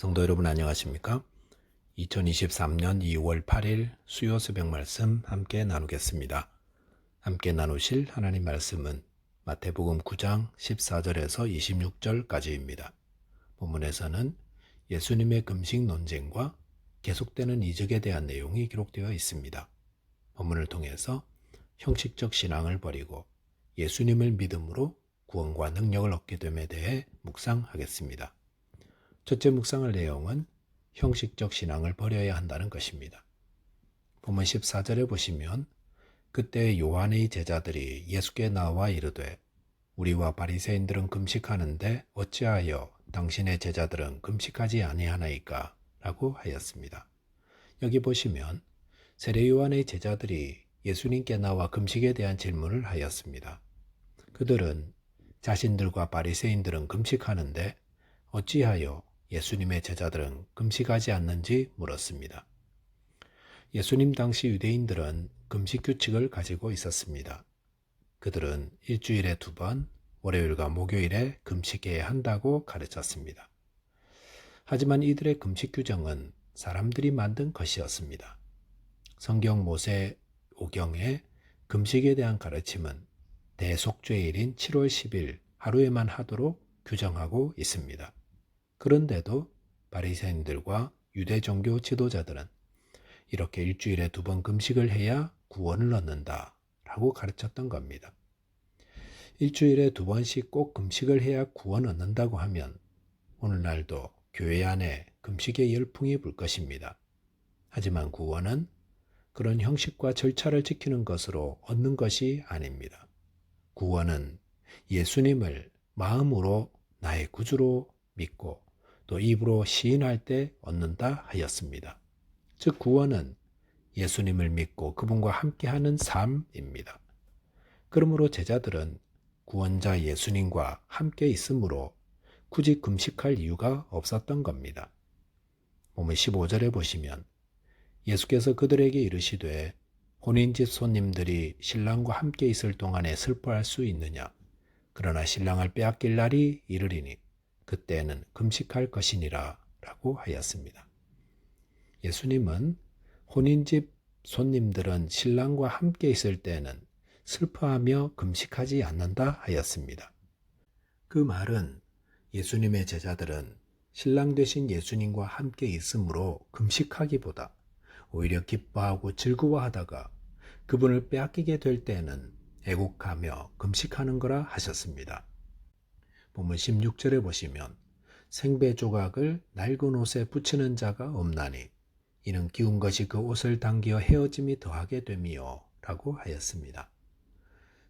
성도 여러분 안녕하십니까? 2023년 2월 8일 수요 새벽 말씀 함께 나누겠습니다. 함께 나누실 하나님 말씀은 마태복음 9장 14절에서 26절까지입니다. 본문에서는 예수님의 금식 논쟁과 계속되는 이적에 대한 내용이 기록되어 있습니다. 본문을 통해서 형식적 신앙을 버리고 예수님을 믿음으로 구원과 능력을 얻게 됨에 대해 묵상하겠습니다. 첫째 묵상할 내용은 형식적 신앙을 버려야 한다는 것입니다. 본문 14절에 보시면 그때 요한의 제자들이 예수께 나와 이르되 우리와 바리새인들은 금식하는데 어찌하여 당신의 제자들은 금식하지 아니하나이까? 라고 하였습니다. 여기 보시면 세례 요한의 제자들이 예수님께 나와 금식에 대한 질문을 하였습니다. 그들은 자신들과 바리새인들은 금식하는데 어찌하여 예수님의 제자들은 금식하지 않는지 물었습니다. 예수님 당시 유대인들은 금식 규칙을 가지고 있었습니다. 그들은 일주일에 2번, 월요일과 목요일에 금식해야 한다고 가르쳤습니다. 하지만 이들의 금식 규정은 사람들이 만든 것이었습니다. 성경 모세 오경에 금식에 대한 가르침은 대속죄일인 7월 10일 하루에만 하도록 규정하고 있습니다. 그런데도 바리새인들과 유대 종교 지도자들은 이렇게 일주일에 2번 금식을 해야 구원을 얻는다 라고 가르쳤던 겁니다. 일주일에 2번씩 꼭 금식을 해야 구원 얻는다고 하면 오늘날도 교회 안에 금식의 열풍이 불 것입니다. 하지만 구원은 그런 형식과 절차를 지키는 것으로 얻는 것이 아닙니다. 구원은 예수님을 마음으로 나의 구주로 믿고 또 입으로 시인할 때 얻는다 하였습니다. 즉 구원은 예수님을 믿고 그분과 함께하는 삶입니다. 그러므로 제자들은 구원자 예수님과 함께 있으므로 굳이 금식할 이유가 없었던 겁니다. 본문 15절에 보시면 예수께서 그들에게 이르시되 혼인집 손님들이 신랑과 함께 있을 동안에 슬퍼할 수 있느냐? 그러나 신랑을 빼앗길 날이 이르리니 그때는 금식할 것이니라 라고 하였습니다. 예수님은 혼인집 손님들은 신랑과 함께 있을 때는 슬퍼하며 금식하지 않는다 하였습니다. 그 말은 예수님의 제자들은 신랑 되신 예수님과 함께 있으므로 금식하기보다 오히려 기뻐하고 즐거워하다가 그분을 빼앗기게 될 때는 애곡하며 금식하는 거라 하셨습니다. 본문 16절에 보시면 생배 조각을 낡은 옷에 붙이는 자가 없나니 이는 기운 것이 그 옷을 당겨 헤어짐이 더하게 됨이요 라고 하였습니다.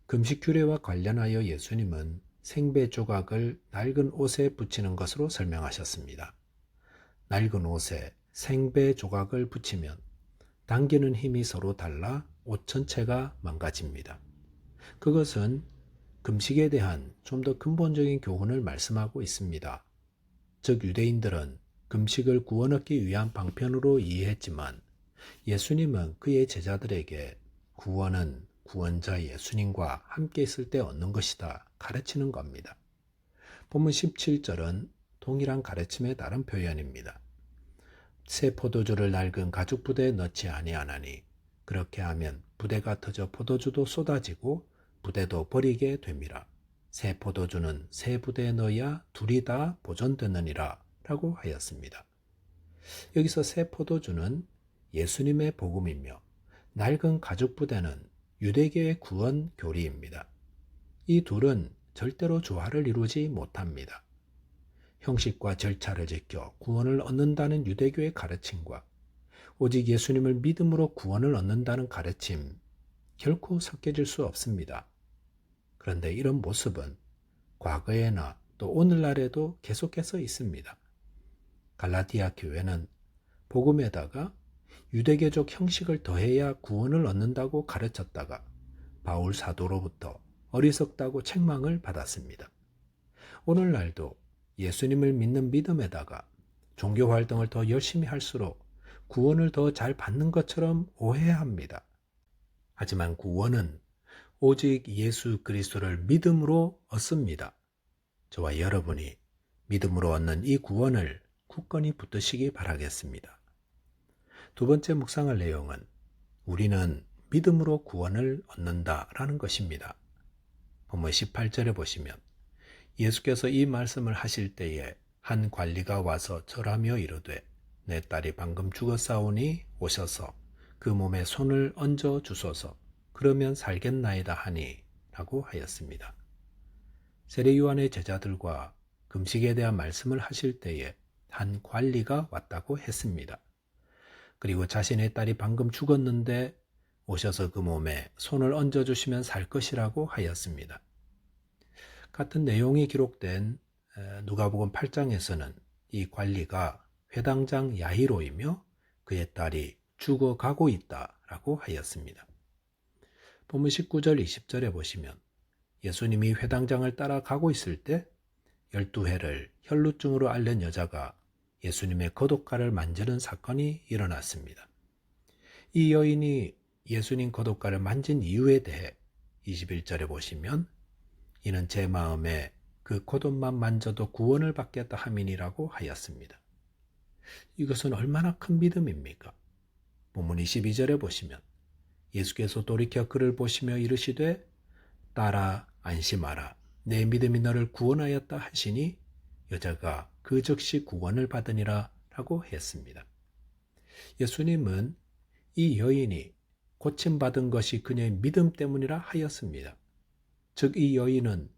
금식 규례와 관련하여 예수님은 생배 조각을 낡은 옷에 붙이는 것으로 설명하셨습니다. 낡은 옷에 생배 조각을 붙이면 당기는 힘이 서로 달라 옷 전체가 망가집니다. 그것은 금식에 대한 좀 더 근본적인 교훈을 말씀하고 있습니다. 즉 유대인들은 금식을 구원 얻기 위한 방편으로 이해했지만 예수님은 그의 제자들에게 구원은 구원자 예수님과 함께 있을 때 얻는 것이다 가르치는 겁니다. 본문 17절은 동일한 가르침의 다른 표현입니다. 새 포도주를 낡은 가죽 부대에 넣지 아니하나니 그렇게 하면 부대가 터져 포도주도 쏟아지고 부대도 버리게 됨이라. 새 포도주는 새 부대에 넣어야 둘이 다 보존되느니라 라고 하였습니다. 여기서 새 포도주는 예수님의 복음이며 낡은 가죽 부대는 유대교의 구원 교리입니다. 이 둘은 절대로 조화를 이루지 못합니다. 형식과 절차를 지켜 구원을 얻는다는 유대교의 가르침과 오직 예수님을 믿음으로 구원을 얻는다는 가르침 결코 섞여질 수 없습니다. 그런데 이런 모습은 과거에나 또 오늘날에도 계속해서 있습니다. 갈라디아 교회는 복음에다가 유대교적 형식을 더해야 구원을 얻는다고 가르쳤다가 바울 사도로부터 어리석다고 책망을 받았습니다. 오늘날도 예수님을 믿는 믿음에다가 종교 활동을 더 열심히 할수록 구원을 더 잘 받는 것처럼 오해합니다. 하지만 구원은 오직 예수 그리스도를 믿음으로 얻습니다. 저와 여러분이 믿음으로 얻는 이 구원을 굳건히 붙드시기 바라겠습니다. 두 번째 묵상할 내용은 우리는 믿음으로 구원을 얻는다라는 것입니다. 본문 18절에 보시면 예수께서 이 말씀을 하실 때에 한 관리가 와서 절하며 이르되 내 딸이 방금 죽었사오니 오셔서 그 몸에 손을 얹어 주소서 그러면 살겠나이다 하니 라고 하였습니다. 세례 요한의 제자들과 금식에 대한 말씀을 하실 때에 한 관리가 왔다고 했습니다. 그리고 자신의 딸이 방금 죽었는데 오셔서 그 몸에 손을 얹어 주시면 살 것이라고 하였습니다. 같은 내용이 기록된 누가복음 8장에서는 이 관리가 회당장 야이로이며 그의 딸이 죽어가고 있다라고 하였습니다. 본문 19절 20절에 보시면 예수님이 회당장을 따라가고 있을 때 12회를 혈루증으로 앓는 여자가 예수님의 겉옷가를 만지는 사건이 일어났습니다. 이 여인이 예수님 겉옷가를 만진 이유에 대해 21절에 보시면 이는 제 마음에 그 겉옷만 만져도 구원을 받겠다 함이니라고 하였습니다. 이것은 얼마나 큰 믿음입니까? 본문 22절에 보시면 예수께서 돌이켜 그를 보시며 이르시되 딸아 안심하라 내 믿음이 너를 구원하였다 하시니 여자가 그 즉시 구원을 받으니라 라고 했습니다. 예수님은 이 여인이 고침받은 것이 그녀의 믿음 때문이라 하였습니다. 즉 이 여인은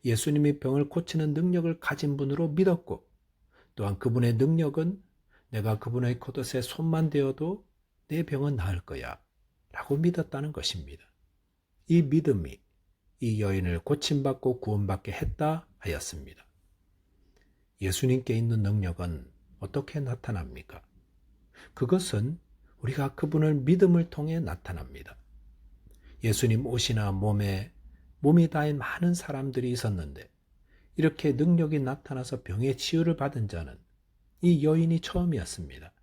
예수님이 병을 고치는 능력을 가진 분으로 믿었고 또한 그분의 능력은 내가 그분의 겉옷에 손만 대어도 내 병은 나을 거야 라고 믿었다는 것입니다. 이 믿음이 이 여인을 고침받고 구원받게 했다 하였습니다. 예수님께 있는 능력은 어떻게 나타납니까? 그것은 우리가 그분을 믿음을 통해 나타납니다. 예수님 옷이나 몸이 닿은 많은 사람들이 있었는데 이렇게 능력이 나타나서 병의 치유를 받은 자는 이 여인이 처음이었습니다.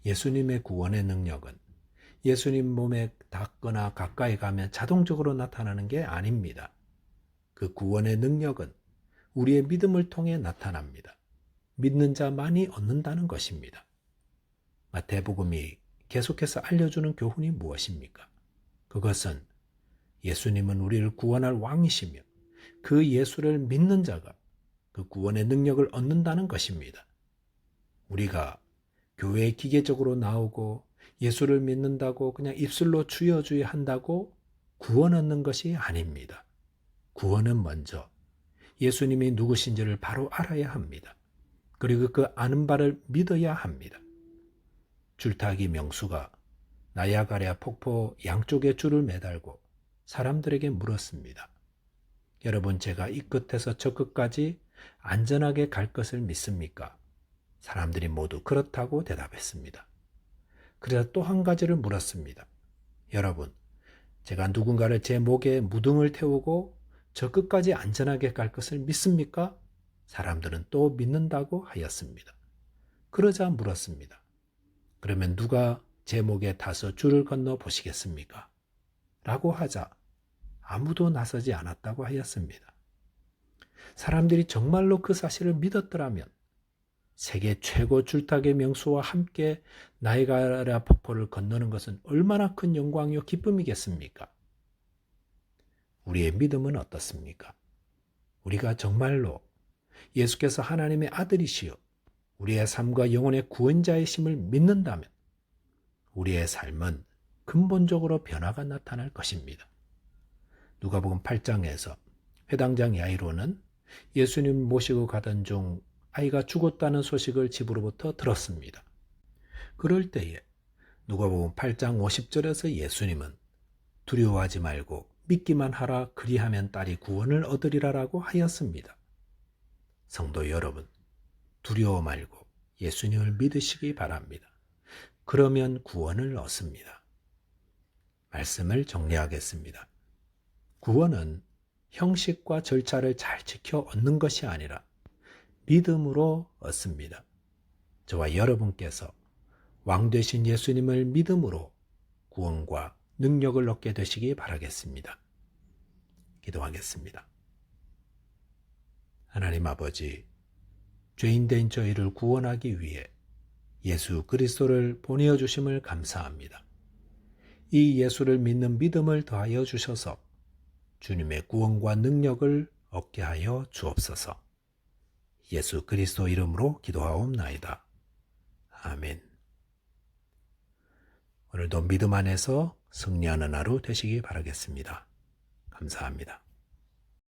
예수님의 구원의 능력은 예수님 몸에 닿거나 가까이 가면 자동적으로 나타나는 게 아닙니다. 그 구원의 능력은 우리의 믿음을 통해 나타납니다. 믿는 자만이 얻는다는 것입니다. 마태복음이 계속해서 알려주는 교훈이 무엇입니까? 그것은 예수님은 우리를 구원할 왕이시며 그 예수를 믿는 자가 그 구원의 능력을 얻는다는 것입니다. 우리가 교회에 기계적으로 나오고 예수를 믿는다고 그냥 입술로 주여 주여 한다고 구원 얻는 것이 아닙니다. 구원은 먼저 예수님이 누구신지를 바로 알아야 합니다. 그리고 그 아는 바를 믿어야 합니다. 줄타기 명수가 나야가랴 폭포 양쪽에 줄을 매달고 사람들에게 물었습니다. 여러분, 제가 이 끝에서 저 끝까지 안전하게 갈 것을 믿습니까? 사람들이 모두 그렇다고 대답했습니다. 그래서 또 한 가지를 물었습니다. 여러분, 제가 누군가를 제 목에 무등을 태우고 저 끝까지 안전하게 갈 것을 믿습니까? 사람들은 또 믿는다고 하였습니다. 그러자 물었습니다. 그러면 누가 제 목에 타서 줄을 건너 보시겠습니까? 라고 하자 아무도 나서지 않았다고 하였습니다. 사람들이 정말로 그 사실을 믿었더라면 세계 최고 줄타기 명수와 함께 나이아가라 폭포를 건너는 것은 얼마나 큰 영광이요 기쁨이겠습니까? 우리의 믿음은 어떻습니까? 우리가 정말로 예수께서 하나님의 아들이시여 우리의 삶과 영혼의 구원자이심을 믿는다면 우리의 삶은 근본적으로 변화가 나타날 것입니다. 누가복음 8장에서 회당장 야이로는 예수님 모시고 가던 중 아이가 죽었다는 소식을 집으로부터 들었습니다. 그럴 때에 누가복음 8장 50절에서 예수님은 두려워하지 말고 믿기만 하라 그리하면 딸이 구원을 얻으리라라고 하였습니다. 성도 여러분, 두려워 말고 예수님을 믿으시기 바랍니다. 그러면 구원을 얻습니다. 말씀을 정리하겠습니다. 구원은 형식과 절차를 잘 지켜 얻는 것이 아니라 믿음으로 얻습니다. 저와 여러분께서 왕 되신 예수님을 믿음으로 구원과 능력을 얻게 되시기 바라겠습니다. 기도하겠습니다. 하나님 아버지, 죄인된 저희를 구원하기 위해 예수 그리스도를 보내어 주심을 감사합니다. 이 예수를 믿는 믿음을 더하여 주셔서 주님의 구원과 능력을 얻게 하여 주옵소서. 예수 그리스도 이름으로 기도하옵나이다. 아멘. 오늘도 믿음 안에서 승리하는 하루 되시기 바라겠습니다. 감사합니다.